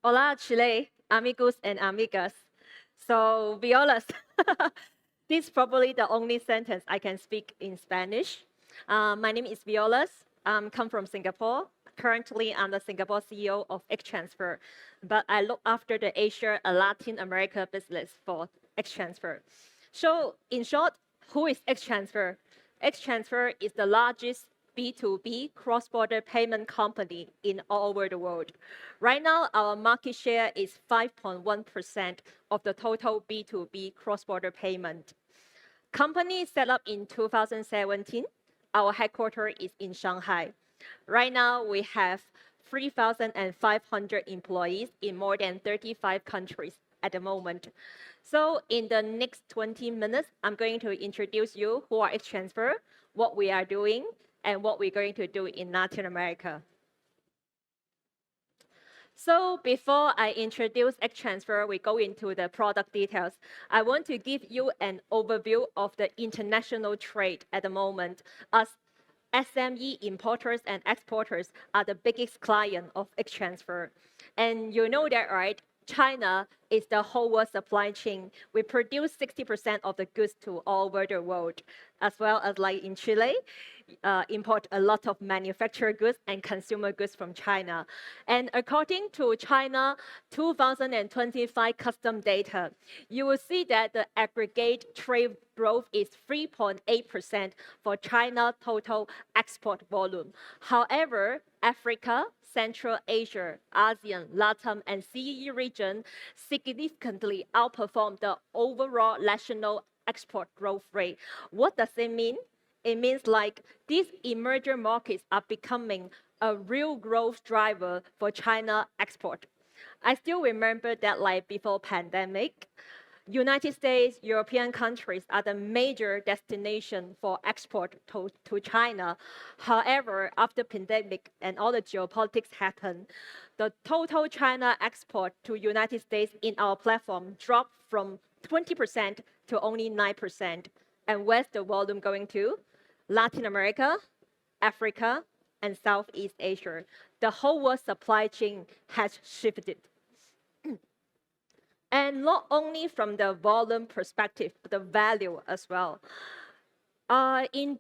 Hola, Chile, amigos and amigas. So, Violas, this is probably the only sentence I can speak in Spanish. My name is Violas. I come from Singapore. Currently, I'm the Singapore CEO of XTransfer, but I look after the Asia and Latin America business for XTransfer. So, in short, who is XTransfer? XTransfer is the largest B2B cross-border payment company in all over the world. Right now, our market share is 5.1% of the total B2B cross-border payment. Company set up in 2017. Our headquarters is in Shanghai. Right now, we have 3,500 employees in more than 35 countries at the moment. So in the next 20 minutes, I'm going to introduce you who are XTransfer, what we are doing, and what we're going to do in Latin America. So before I introduce XTransfer, we go into the product details. I want to give you an overview of the international trade at the moment, as SME importers and exporters are the biggest client of XTransfer. And you know that, right? China is the whole world supply chain. We produce 60% of the goods to all over the world, as well as like in Chile, import a lot of manufactured goods and consumer goods from China. And according to China 2025 custom data, you will see that the aggregate trade growth is 3.8% for China total export volume. However, Africa, Central Asia, ASEAN, LATAM, and CEE region significantly outperform the overall national export growth rate. What does it mean? It means like these emerging markets are becoming a real growth driver for China export. I still remember that like before pandemic, United States, European countries are the major destination for export to China. However, after pandemic and all the geopolitics happened, the total China export to United States in our platform dropped from 20% to only 9%. And where's the volume going to? Latin America, Africa, and Southeast Asia. The whole world supply chain has shifted. And not only from the volume perspective, but the value as well. In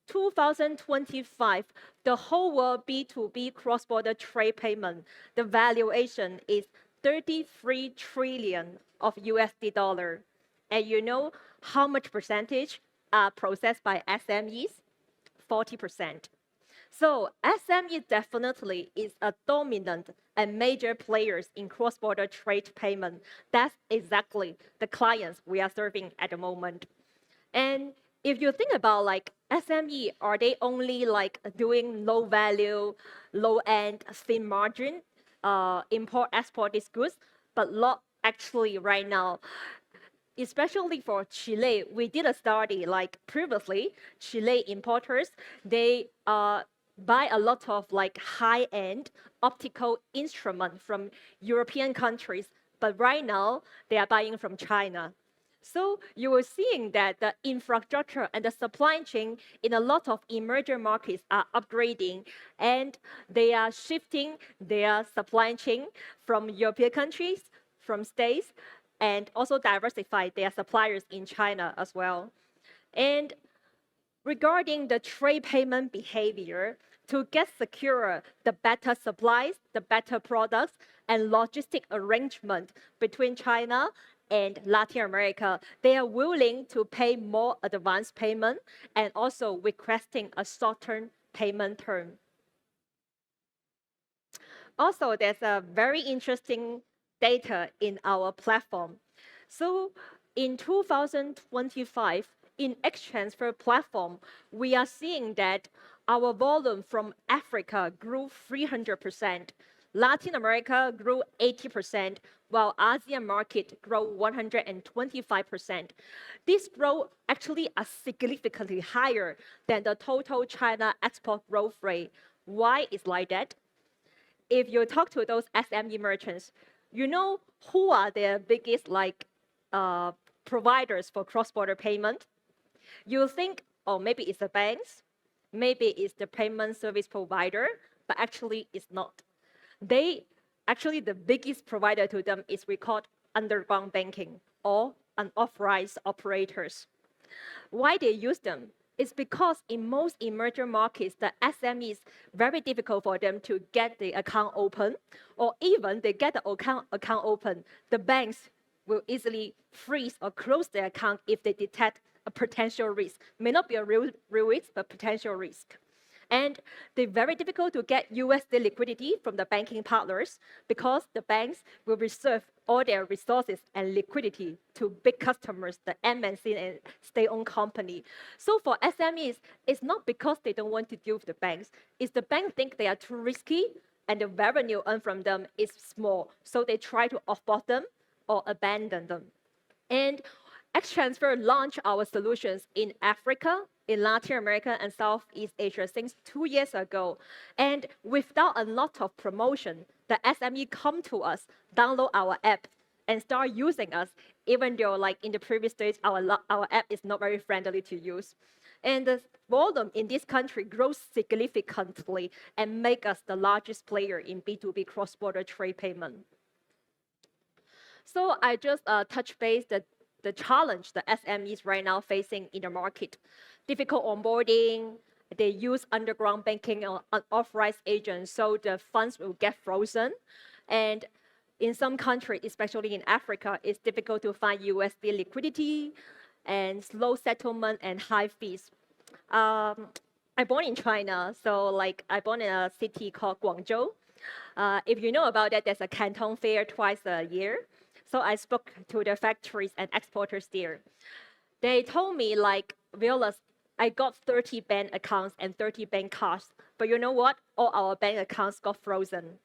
2025, the whole world B2B cross-border trade payment, the valuation is 33 trillion of USD dollar. And you know how much percentage are processed by SMEs? 40%. So SME definitely is a dominant and major players in cross-border trade payment. That's exactly the clients we are serving at the moment. And if you think about like SME, are they only like doing low value, low end, thin margin, import, export these goods? But not actually right now. Especially for Chile, we did a study like previously, Chile importers, they buy a lot of like high-end optical instrument from European countries, but right now they are buying from China. So you are seeing that the infrastructure and the supply chain in a lot of emerging markets are upgrading, and they are shifting their supply chain from European countries, from states, and also diversify their suppliers in China as well. And regarding the trade payment behavior, to get secure the better supplies, the better products, and logistic arrangement between China and Latin America, they are willing to pay more advance payment and also requesting a short-term payment term. Also, there's a very interesting data in our platform. So in 2025, in XTransfer platform, we are seeing that our volume from Africa grew 300%, Latin America grew 80%, while ASEAN market grew 125%. This growth actually are significantly higher than the total China export growth rate. Why is like that? If you talk to those SME merchants, you know who are their biggest like providers for cross-border payment? You think, oh, maybe it's the banks, maybe it's the payment service provider, but actually it's not. They Actually, the biggest provider to them is we call underground banking or unauthorized operators. Why they use them? It's because in most emerging markets, the SME is very difficult for them to get the account open, or even they get the account open, the banks will easily freeze or close the account if they detect a potential risk. May not be a real risk, but potential risk. And they're very difficult to get USD liquidity from the banking partners because the banks will reserve all their resources and liquidity to big customers, the MNC and state-owned company. So for SMEs, it's not because they don't want to deal with the banks. It's the banks think they are too risky and the revenue earned from them is small. So they try to offboard them or abandon them. And XTransfer launched our solutions in Africa, in Latin America, and Southeast Asia since 2 years ago. And without a lot of promotion, the SME come to us, download our app, and start using us, even though like in the previous stage, our app is not very friendly to use. And the volume in this country grows significantly and make us the largest player in B2B cross-border trade payment. So I just touch base the challenge the SMEs right now facing in the market. Difficult onboarding, they use underground banking or unauthorized agents, so the funds will get frozen. And in some countries, especially in Africa, it's difficult to find USD liquidity and slow settlement and high fees. I'm born in China, so like I born in a city called Guangzhou. If you know about that, there's a Canton Fair twice a year. So I spoke to the factories and exporters there. They told me, like, Violas, I got 30 bank accounts and 30 bank cards, but you know what? All our bank accounts got frozen.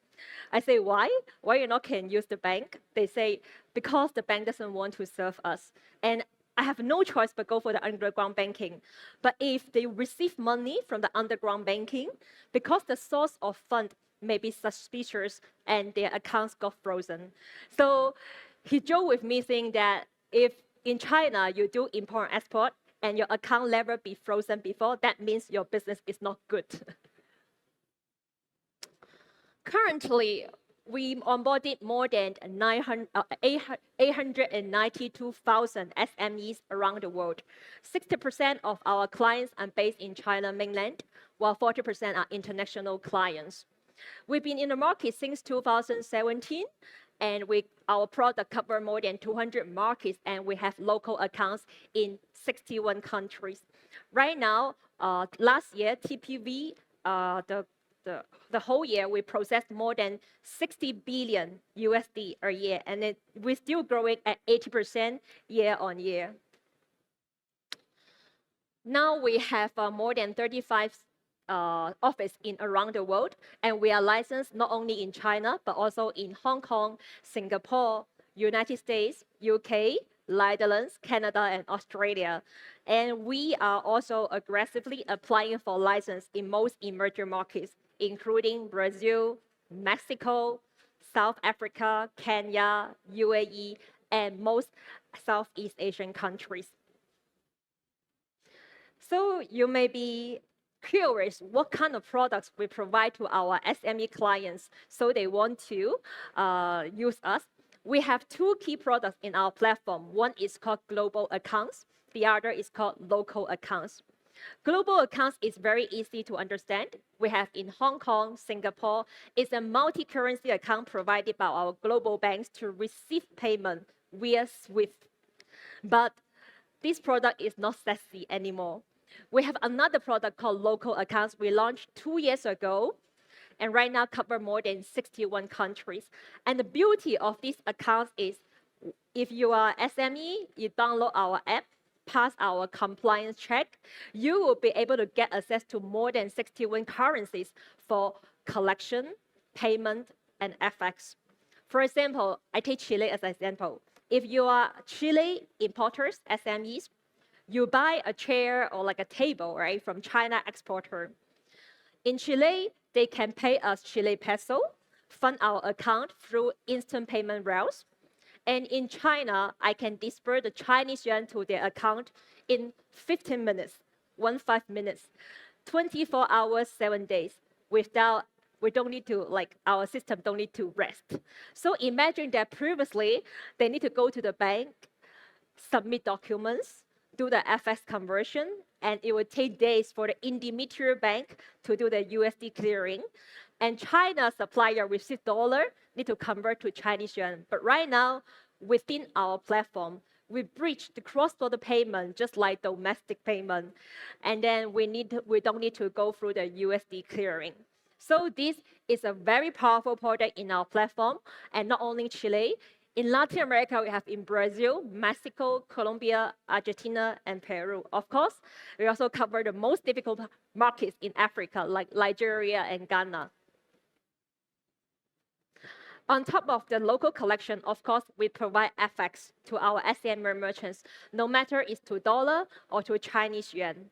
I say, why? Why you not can use the bank? They say, because the bank doesn't want to serve us. And I have no choice but go for the underground banking. But if they receive money from the underground banking, because the source of fund may be suspicious and their accounts got frozen. So he joked with me saying that if in China you do import and export and your account never be frozen before, that means your business is not good. Currently, we onboarded more than 892,000 SMEs around the world. 60% of our clients are based in China mainland, while 40% are international clients. We've been in the market since 2017, and our product covers more than 200 markets, and we have local accounts in 61 countries. Right now, last year, TPV, the whole year, we processed more than 60 billion USD a year, and we're still growing at 80% year on year. Now we have more than 35 office in around the world, and we are licensed not only in China, but also in Hong Kong, Singapore, United States, UK, Netherlands, Canada, and Australia. And we are also aggressively applying for license in most emerging markets, including Brazil, Mexico, South Africa, Kenya, UAE, and most Southeast Asian countries. So you may be curious what kind of products we provide to our SME clients so they want to use us. We have two key products in our platform. One is called global accounts. The other is called local accounts. Global accounts is very easy to understand. We have in Hong Kong, Singapore. It's a multi-currency account provided by our global banks to receive payment via SWIFT. But this product is not sexy anymore. We have another product called local accounts we launched 2 years ago, and right now cover more than 61 countries. And the beauty of these accounts is if you are SME, you download our app, pass our compliance check, you will be able to get access to more than 61 currencies for collection, payment, and FX. For example, I take Chile as an example. If you are Chile importers, SMEs, you buy a chair or like a table, right, from China exporter. In Chile, they can pay us Chile peso, fund our account through instant payment rails. And in China, I can disperse the Chinese yuan to their account in 15 minutes, 15 minutes, 24 hours, 7 days, without we don't need to, like, our system don't need to rest. So imagine that previously, they need to go to the bank, submit documents, do the FX conversion, and it would take days for the intermediary bank to do the USD clearing. And China supplier receive dollar, need to convert to Chinese yuan. But right now, within our platform, we bridge the cross-border payment just like domestic payment. And then we don't need to go through the USD clearing. So this is a very powerful product in our platform, and not only Chile. In Latin America, we have in Brazil, Mexico, Colombia, Argentina, and Peru. Of course, we also cover the most difficult markets in Africa, like Nigeria and Ghana. On top of the local collection, of course, we provide FX to our SME merchants, no matter it's to dollar or to Chinese yuan.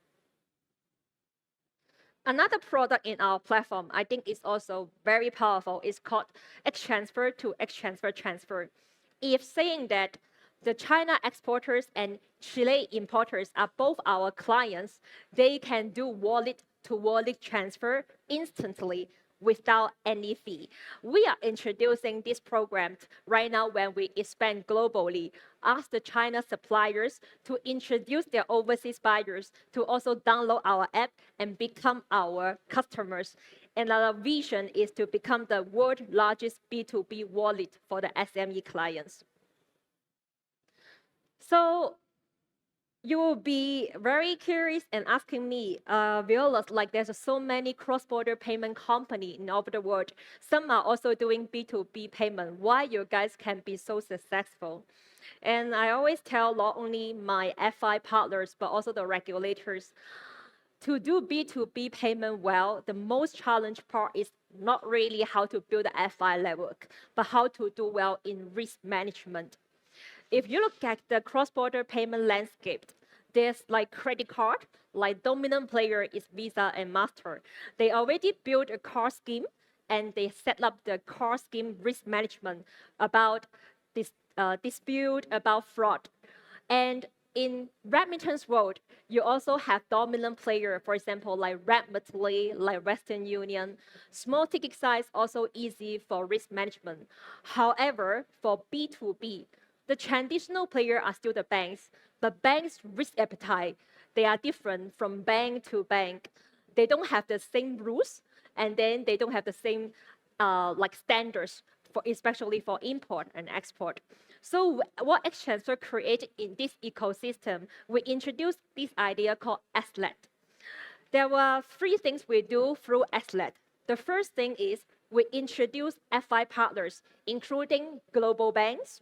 Another product in our platform, I think is also very powerful, is called XTransfer to XTransfer transfer. If saying that the China exporters and Chile importers are both our clients, they can do wallet-to-wallet transfer instantly without any fee. We are introducing this program right now when we expand globally. Ask the China suppliers to introduce their overseas buyers to also download our app and become our customers. And our vision is to become the world's largest B2B wallet for the SME clients. So you will be very curious and asking me, Violas, like there's so many cross-border payment companies in over the world. Some are also doing B2B payment. Why you guys can be so successful? And I always tell not only my FI partners, but also the regulators, to do B2B payment well, the most challenging part is not really how to build the FI network, but how to do well in risk management. If you look at the cross-border payment landscape, there's like credit card, like dominant player is Visa and Master. They already built a card scheme and they set up the card scheme risk management about this dispute, about fraud. And in remittance world, you also have dominant player, for example, like Remitly, like Western Union. Small ticket size also easy for risk management. However, for B2B, the traditional players are still the banks, but banks' risk appetite, they are different from bank to bank. They don't have the same rules, and then they don't have the same like standards, especially for import and export. So what XTransfer created in this ecosystem, we introduced this idea called XLET. There were three things we do through XLET. The first thing is we introduce FI partners, including global banks,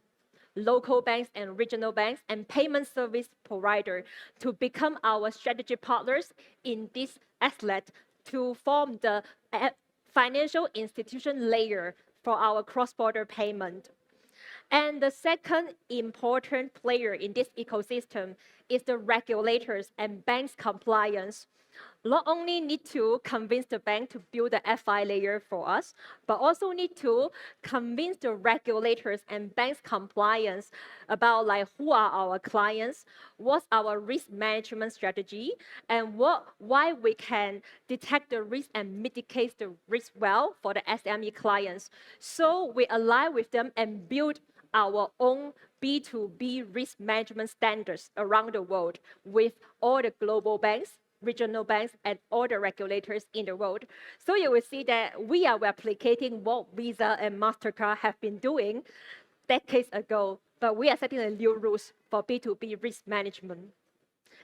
local banks and regional banks, and payment service provider to become our strategy partners in this XLET to form the financial institution layer for our cross-border payment. And the second important player in this ecosystem is the regulators and banks compliance. Not only need to convince the bank to build the FI layer for us, but also need to convince the regulators and banks compliance about like who are our clients, what's our risk management strategy, and why we can detect the risk and mitigate the risk well for the SME clients. So we align with them and build our own B2B risk management standards around the world with all the global banks, regional banks, and all the regulators in the world. So you will see that we are replicating what Visa and MasterCard have been doing decades ago, but we are setting the new rules for B2B risk management.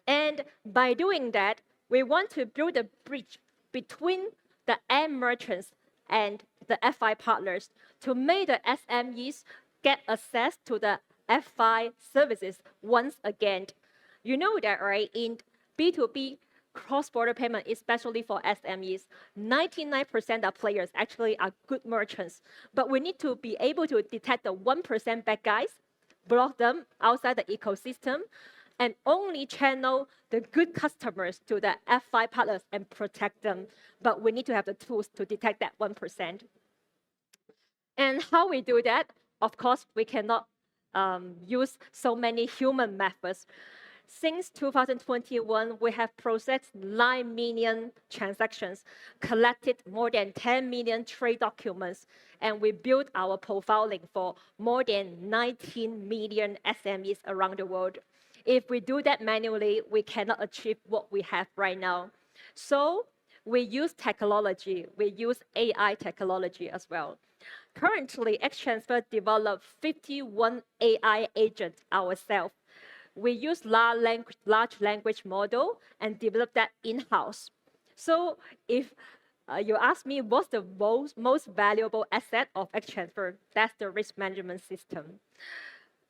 And by doing that, we want to build a bridge between the end merchants and the FI partners to make the SMEs get access to the FI services once again. You know that, right? In B2B cross-border payment, especially for SMEs, 99% of players actually are good merchants. But we need to be able to detect the 1% bad guys, block them outside the ecosystem, and only channel the good customers to the FI partners and protect them. But we need to have the tools to detect that 1%. And how we do that? Of course, we cannot use so many human methods. Since 2021, we have processed 9 million transactions, collected more than 10 million trade documents, and we built our profiling for more than 19 million SMEs around the world. If we do that manually, we cannot achieve what we have right now. So we use technology, we use AI technology as well. Currently, XTransfer developed 51 AI agents ourselves. We use large language model and develop that in-house. So if you ask me what's the most valuable asset of XTransfer, that's the risk management system.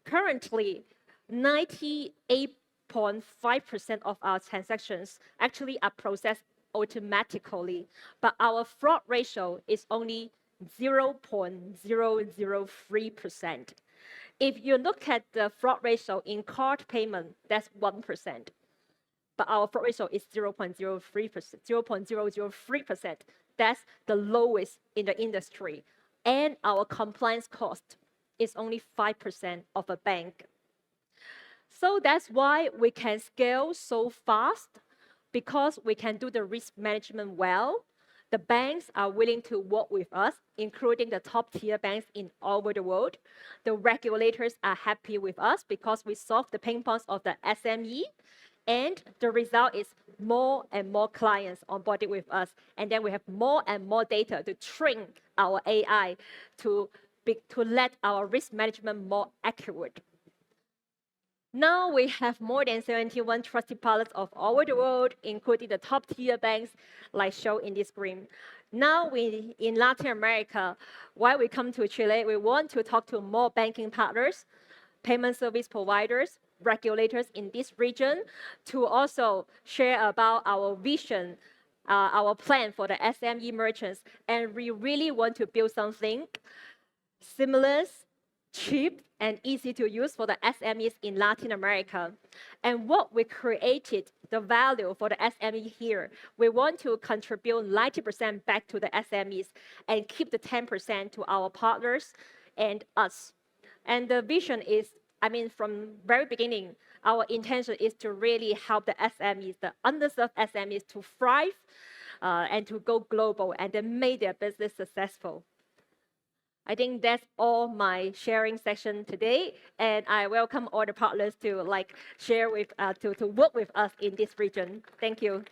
Currently, 98.5% of our transactions actually are processed automatically, but our fraud ratio is only 0.003%. If you look at the fraud ratio in card payment, that's 1%. But our fraud ratio is 0.003%. That's the lowest in the industry. And our compliance cost is only 5% of a bank. So that's why we can scale so fast, because we can do the risk management well. The banks are willing to work with us, including the top-tier banks in all over the world. The regulators are happy with us because we solve the pain points of the SME, and the result is more and more clients onboarded with us. And then we have more and more data to train our AI to let our risk management more accurate. Now we have more than 71 trusted pilots of all over the world, including the top-tier banks, like shown in this screen. Now in Latin America, while we come to Chile, we want to talk to more banking partners, payment service providers, regulators in this region, to also share about our vision, our plan for the SME merchants. And we really want to build something seamless, cheap, and easy to use for the SMEs in Latin America. And what we created, the value for the SME here, we want to contribute 90% back to the SMEs and keep the 10% to our partners and us. And the vision is, from very beginning, our intention is to really help the SMEs, the underserved SMEs, to thrive and to go global and then make their business successful. I think that's all my sharing session today, and I welcome all the partners to share with, to work with us in this region. Thank you.